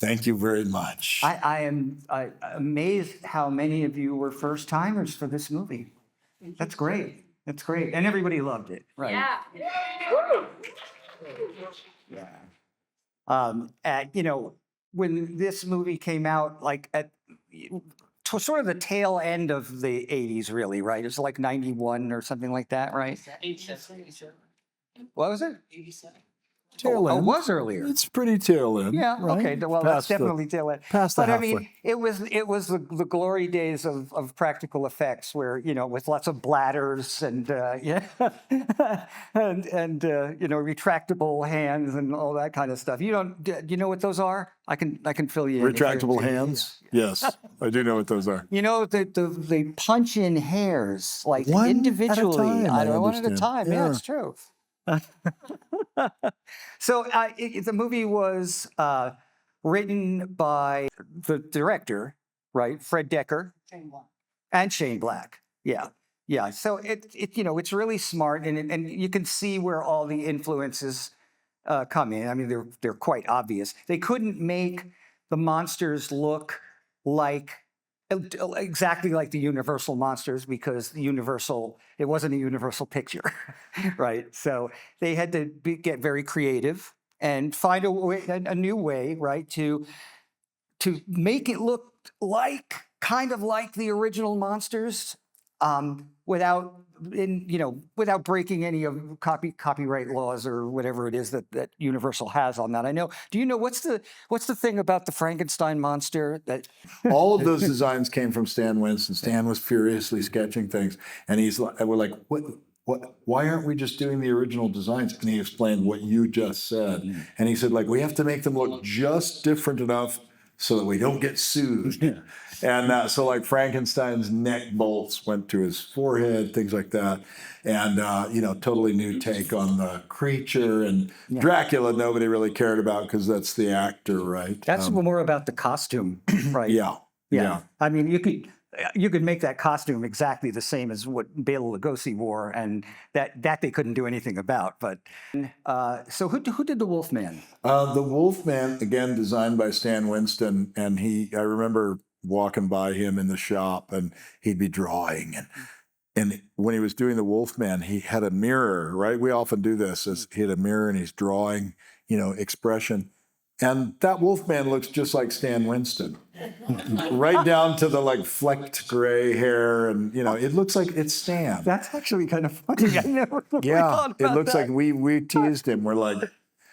Thank you very much. I am amazed how many of you were first timers for this movie. That's great. That's great. And everybody loved it, right? Yeah. When this movie came out, like at sort of the tail end of the 80s, really, right? It was like 91 or something like that, right? 87. What was it? 87. Tail end. It was earlier. It's pretty tail end. Yeah. right? Okay. Well, that's definitely tail end. Past the But I halfway. mean, it was the glory days of practical effects, where with lots of bladders and and retractable hands and all that kind of stuff. Do you know what those are? I can fill you in. Retractable hands? Yes, I do know what those are. They punch in hairs like One individually. at a time, I I don't one at a understand. time. Yeah, Yeah. it's true. So the movie was written by the director, right, Fred Dekker, and Shane Black. Yeah, yeah. So it's really smart, and you can see where all the influences come in. I mean, they're quite obvious. They couldn't make the monsters look exactly like the Universal monsters because it wasn't a Universal picture, right? So they had to get very creative and find a new way, right, to make it look kind of like the original monsters, without breaking any of copyright laws or whatever it is that Universal has on that. I know. Do you know what's the thing about the Frankenstein monster that? All of those designs came from Stan Winston. Stan was furiously sketching things, and we're like, what? Why aren't we just doing the original designs? And he explained what you just said, and he said, like, we have to make them look just different enough so that we don't get sued. And so like Frankenstein's neck bolts went to his forehead, things like that. And, totally new take on the creature. And Dracula, nobody really cared about because that's the actor, right? That's more about the costume, right? Yeah. I mean, you could make that costume exactly the same as what Bela Lugosi wore, and that they couldn't do anything about. But so who did the Wolfman? The Wolfman, again, designed by Stan Winston, and I remember walking by him in the shop, and he'd be drawing, and when he was doing the Wolfman, he had a mirror, right? We often do this, he had a mirror and he's drawing, expression. And that Wolfman looks just like Stan Winston, right down to the flecked gray hair, and it looks like it's Stan. That's actually kind of funny. I never thought about it looks that. like we teased him. We're like,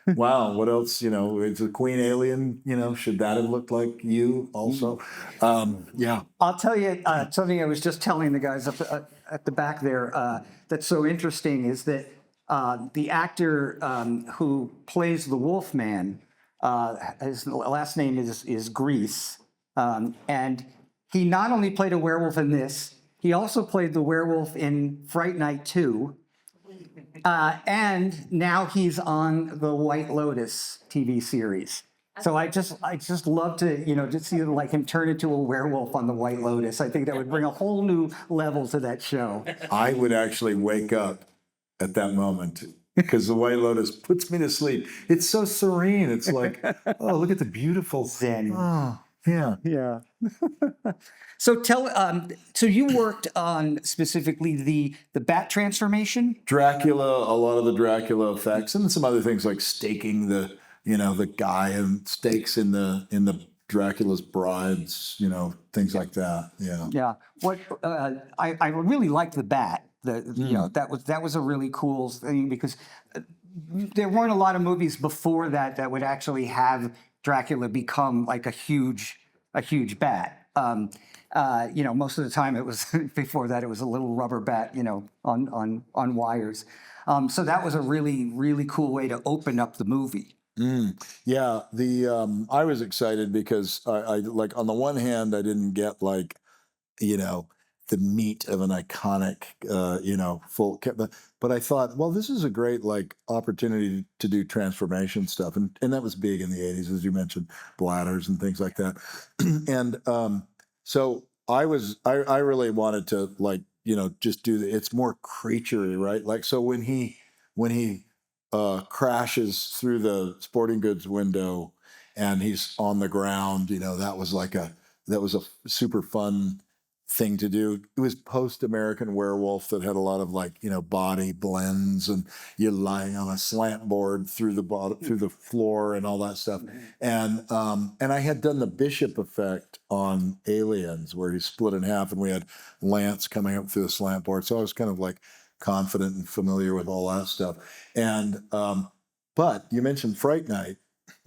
wow, what else? It's a queen alien. Should that have looked like you also? Yeah. I'll tell you something I was just telling the guys up at the back there that's so interesting is that the actor who plays the Wolfman, his last name is Grease, and he not only played a werewolf in this, he also played the werewolf in Fright Night 2, and now he's on the White Lotus TV series. So I just love to just see him turn into a werewolf on the White Lotus. I think that would bring a whole new level to that show. I would actually wake up at that moment, because the White Lotus puts me to sleep. It's so serene. It's like, oh, look at the beautiful Zen. Oh, yeah. Yeah. So so you worked on specifically the bat transformation? Dracula, a lot of the Dracula effects, and some other things like staking the guy and stakes in the Dracula's brides, things like that. Yeah. Yeah. What I really liked the bat. That was a really cool thing, because there weren't a lot of movies before that would actually have Dracula become like a huge bat. Most of the time it was before that it was a little rubber bat, on wires. So that was a really, really cool way to open up the movie. Yeah, I was excited because I like, on the one hand, I didn't get the meat of an iconic, full. But I thought, well, this is a great opportunity to do transformation stuff, and that was big in the '80s, as you mentioned, bladders and things like that. And so I really wanted to just do it's more creaturey, right? So when he crashes through the sporting goods window, and he's on the ground. That was a super fun thing to do. It was post American Werewolf that had a lot of body blends, and you're lying on a slant board through the floor and all that stuff. And I had done the Bishop effect on Aliens, where he split in half, and we had Lance coming up through the slant board. So I was kind of confident and familiar with all that stuff. And but you mentioned Fright Night.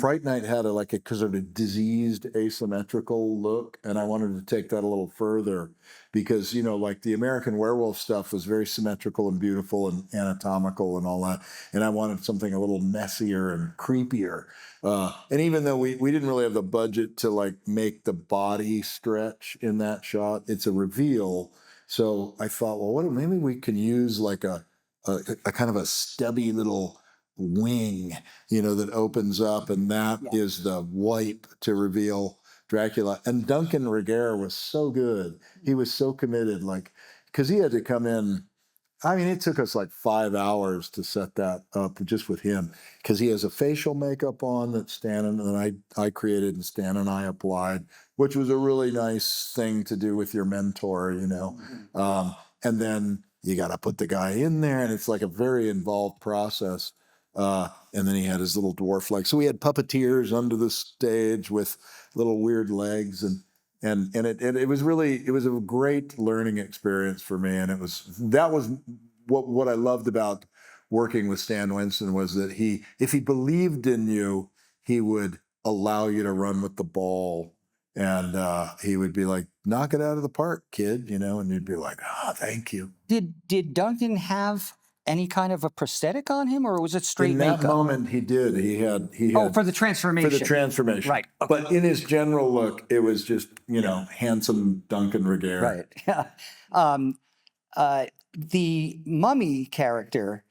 Fright Night had a sort of diseased asymmetrical look, and I wanted to take that a little further because the American Werewolf stuff was very symmetrical and beautiful and anatomical and all that, and I wanted something a little messier and creepier. And even though we didn't really have the budget to make the body stretch in that shot, it's a reveal. So I thought, well, maybe we can use a kind of a stubby little wing, that opens up, and that is the wipe to reveal Dracula. And Duncan Regehr was so good. He was so committed, because he had to come in. I mean, it took us 5 hours to set that up just with him, because he has a facial makeup on that Stan and I created and Stan and I applied, which was a really nice thing to do with your mentor, and then you got to put the guy in there, and it's a very involved process. And then he had his little dwarf legs. So we had puppeteers under the stage with little weird legs, and it was a great learning experience for me. And that was what I loved about working with Stan Winston, was that if he believed in you, he would allow you to run with the ball, and he would be like, "Knock it out of the park, kid," and you'd be like, "Ah, thank you." Did Duncan have any kind of a prosthetic on him, or was it straight makeup? In that moment, he did. He had for the transformation. For the transformation, right? Okay. But in his general look, it was just handsome Duncan Regehr. Right. Yeah. The mummy character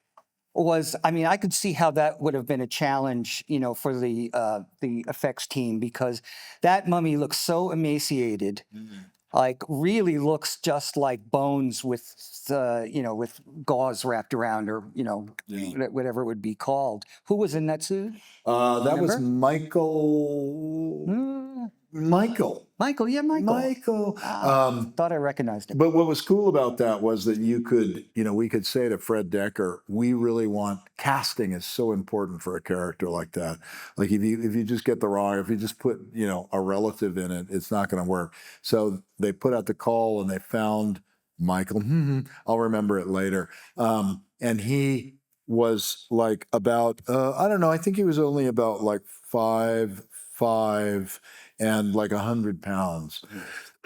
was. I mean, I could see how that would have been a challenge, for the effects team, because that mummy looks so emaciated. Really looks just like bones with with gauze wrapped around, or whatever it would be called. Who was in that suit? That was Michael. Michael, yeah, Michael. Thought I recognized him. But what was cool about that was that we could say to Fred Dekker, we really want, casting is so important for a character like that. If you just get if you just put, a relative in it, it's not going to work. So they put out the call and they found Michael. I'll remember it later. And he was about, I don't know, I think he was only about 5'5" and 100 pounds,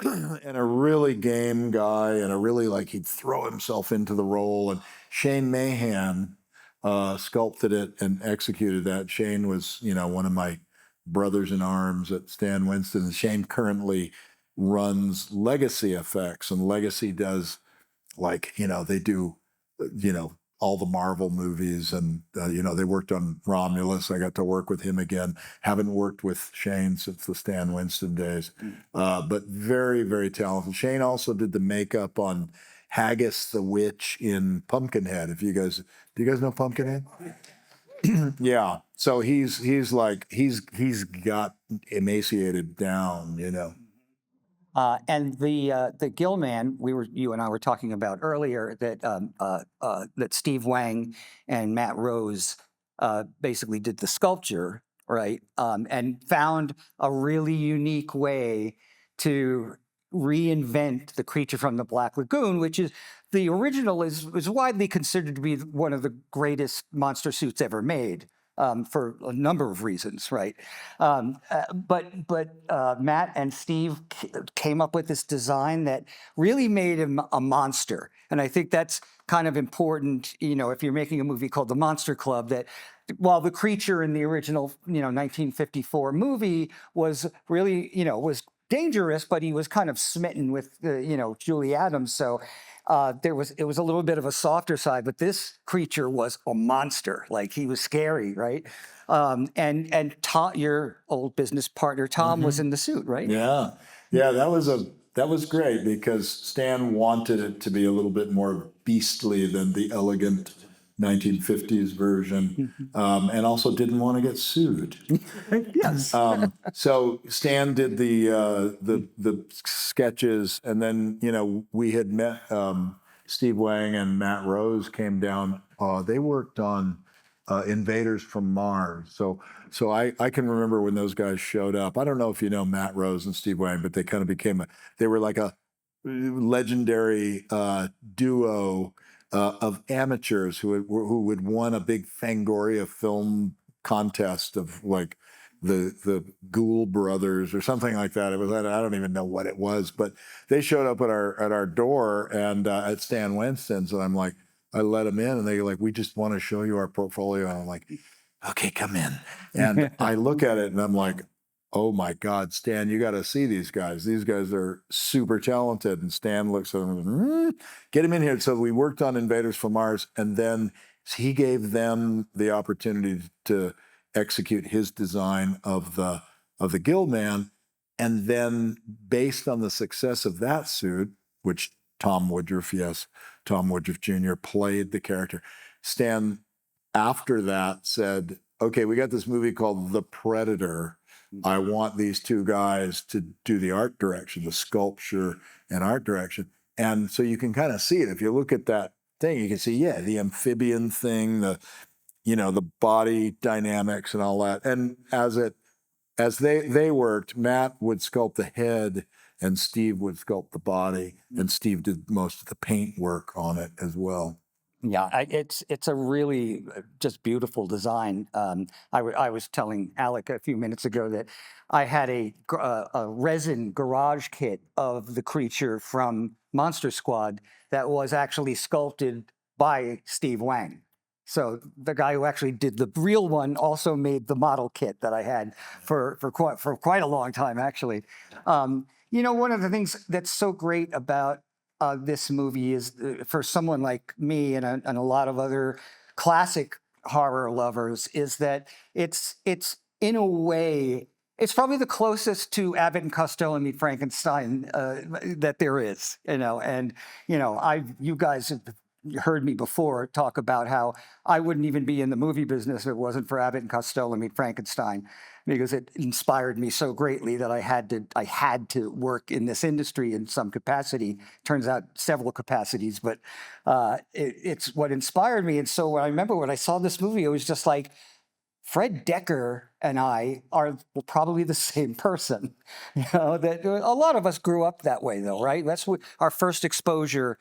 and a really game guy, and a really he'd throw himself into the role. And Shane Mahan sculpted it and executed that. Shane was, one of my brothers in arms at Stan Winston. And Shane currently runs Legacy Effects, and Legacy does they do, all the Marvel movies, and they worked on Romulus. I got to work with him again. Haven't worked with Shane since the Stan Winston days, but very, very talented. Shane also did the makeup on Haggis the Witch in Pumpkinhead. Do you guys know Pumpkinhead? Yeah. So he's got emaciated down, And the Gill man you and I were talking about earlier, that Steve Wang and Matt Rose basically did the sculpture, right? And found a really unique way to reinvent the creature from the Black Lagoon, which is the original is widely considered to be one of the greatest monster suits ever made. For a number of reasons, right? But Matt and Steve came up with this design that really made him a monster. And I think that's kind of important, if you're making a movie called The Monster Club, that while the creature in the original, 1954 movie was really, was dangerous, but he was kind of smitten with, Julie Adams. So it was a little bit of a softer side, but this creature was a monster. He was scary, right? And Tom, your old business partner, Tom, was in the suit, right? Yeah, that was great, because Stan wanted it to be a little bit more beastly than the elegant, 1950s version, and also didn't want to get sued. Yes. So Stan did the sketches, and then we had met Steve Wang and Matt Rose came down. They worked on Invaders from Mars. So I can remember when those guys showed up. I don't know if you know Matt Rose and Steve Wang, but they kind of became they were like a legendary duo of amateurs who would won a big Fangoria film contest of like the Ghoul Brothers or something like that. It was I don't even know what it was, but they showed up at our door and at Stan Winston's, and I'm like, I let them in, and they're like, we just want to show you our portfolio, and I'm like, okay, come in. And I look at it and I'm like, oh my God, Stan, you got to see these guys. These guys are super talented. And Stan looks at them and goes, get him in here. So we worked on Invaders from Mars, and then he gave them the opportunity to execute his design of the Guild Man. And then based on the success of that suit, which Tom Woodruff Jr. played the character, Stan after that said, okay, we got this movie called The Predator. I want these two guys to do the art direction, the sculpture and art direction. And so you can kind of see it. If you look at that thing, you can see, yeah, the amphibian thing, the body dynamics and all that. And as they worked, Matt would sculpt the head and Steve would sculpt the body, and Steve did most of the paint work on it as well. Yeah, it's a really just beautiful design. I was telling Alec a few minutes ago that I had a resin garage kit of the creature from Monster Squad that was actually sculpted by Steve Wang. So the guy who actually did the real one also made the model kit that I had for quite a long time, actually. One of the things that's so great about this movie is for someone like me and a lot of other classic horror lovers is that it's in a way, it's probably the closest to Abbott and Costello Meet Frankenstein that there is, and you guys have heard me before talk about how I wouldn't even be in the movie business if it wasn't for Abbott and Costello Meet Frankenstein, because it inspired me so greatly that I had to work in this industry in some capacity. Turns out several capacities, but it's what inspired me. And so when I remember when I saw this movie, it was just like, Fred Dekker and I are probably the same person. That a lot of us grew up that way, though, right? That's what our first exposure.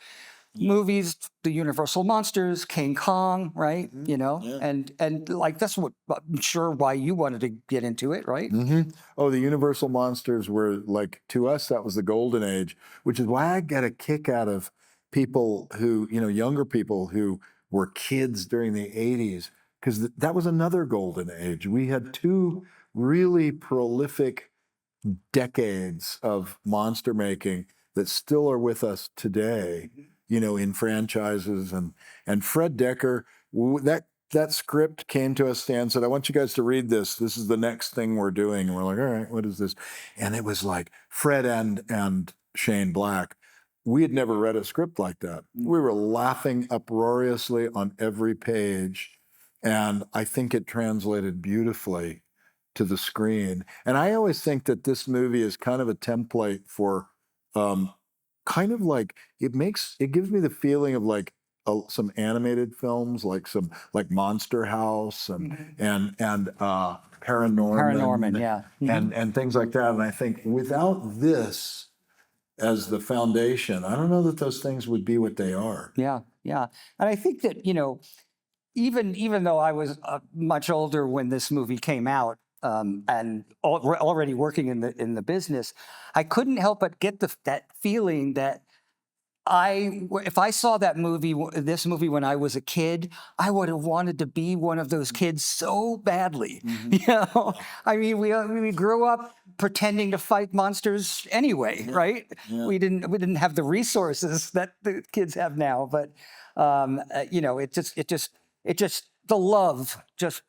Movies, the Universal monsters, King Kong, right? Yeah. And like that's what I'm sure why you wanted to get into it, right? Mm-hmm. Oh, the Universal monsters were like, to us, that was the golden age, which is why I get a kick out of people who, younger people who were kids during the 80s, because that was another golden age. We had two really prolific decades of monster making that still are with us today, in franchises. And Fred Dekker, that script came to us, Stan said, I want you guys to read this. This is the next thing we're doing. And we're like, all right, what is this? And it was like Fred and Shane Black. We had never read a script like that. We were laughing uproariously on every page. And I think it translated beautifully to the screen. And I always think that this movie is kind of a template for kind of like, it gives me the feeling of like some animated films, like Monster House and Paranorman, yeah. and things like that. And I think without this as the foundation, I don't know that those things would be what they are. Yeah. And I think that, even though I was much older when this movie came out, and already working in the business, I couldn't help but get that feeling that if I saw this movie when I was a kid, I would have wanted to be one of those kids so badly. I mean, we grew up pretending to fight monsters anyway, right? Yeah. We didn't have the resources that the kids have now, but it just the love just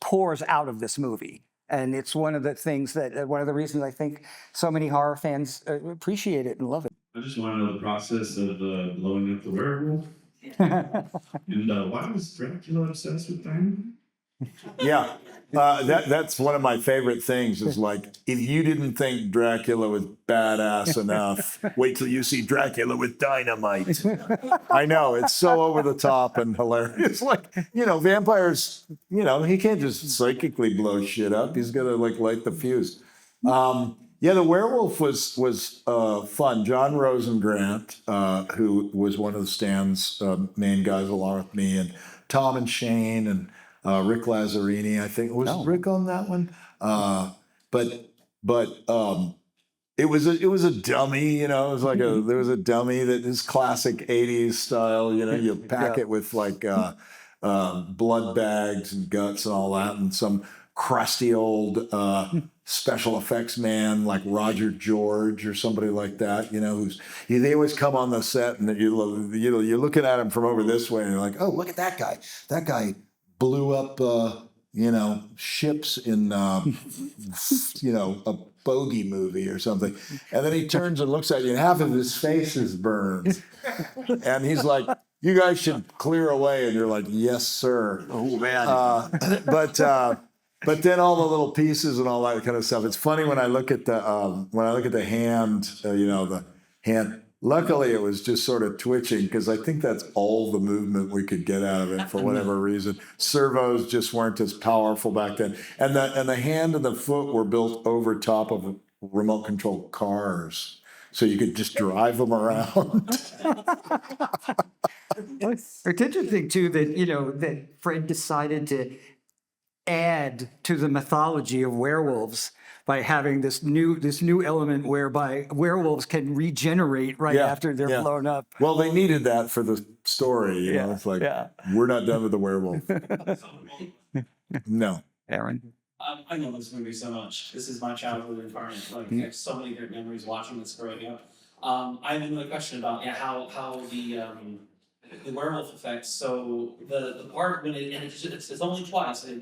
pours out of this movie. And it's one of the reasons I think so many horror fans appreciate it and love it. I just want to know the process of blowing up the werewolf. And why was Dracula obsessed with dynamite? Yeah, that's one of my favorite things is like, if you didn't think Dracula was badass enough, wait till you see Dracula with dynamite. I know, it's so over the top and hilarious. Like, vampires, he can't just psychically blow shit up. He's got to like light the fuse. Yeah, the werewolf was fun. John Rosengrant, who was one of the Stan's main guys along with me, and Tom and Shane and Rick Lazzarini, I think. Was Rick on that one? But it was a dummy, it was like there was a dummy that is classic 80s style, you pack it with like blood bags and guts and all that, and some crusty old special effects man like Roger George or somebody like that, they always come on the set and you're looking at him from over this way and you're like, oh, look at that guy. That guy blew up, ships in, a bogey movie or something. And then he turns and looks at you and half of his face is burned. And he's like, you guys should clear away. And you're like, yes, sir. Oh, man. But then all the little pieces and all that kind of stuff. It's funny when I look at the hand, the hand. Luckily, it was just sort of twitching because I think that's all the movement we could get out of it for whatever reason. Servos just weren't as powerful back then, and the hand and the foot were built over top of remote control cars, so you could just drive them around. It's interesting too that that Fred decided to add to the mythology of werewolves by having this new element whereby werewolves can regenerate after they're blown up. Well, they needed that for the story. It's like, we're not done with the werewolf. No. Aaron? I love this movie so much. This is my childhood incarnate. Like, I have so many great memories watching this growing up. I have another question about how the werewolf effect. So the part when it's only twice. I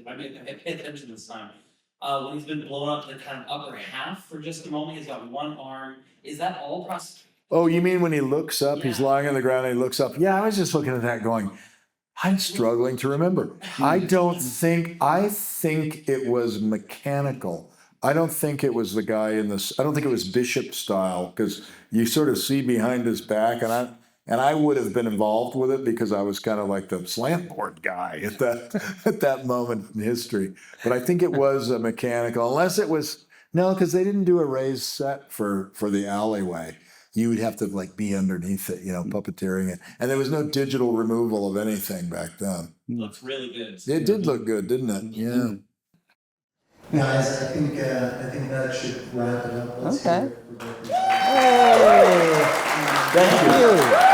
paid attention this time. When he's been blown up the kind of upper half for just a moment, he's got one arm. Is that all prosthetic? Oh, you mean when he looks up, he's lying on the ground and he looks up? Yeah, I was just looking at that going, I'm struggling to remember. I think it was mechanical. I don't think it was the guy I don't think it was Bishop style, because you sort of see behind his back, and I would have been involved with it because I was kind of like the slant board guy at that moment in history. But I think it was a mechanical, unless it was, no, because they didn't do a raised set for the alleyway. You would have to like be underneath it, puppeteering it. And there was no digital removal of anything back then. Looks really good. It did look good, didn't it? Yeah. Guys, I think that should wrap it up. Let's Okay. hear it for both.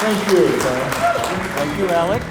Thank you. Thank you. Thank you, Alec.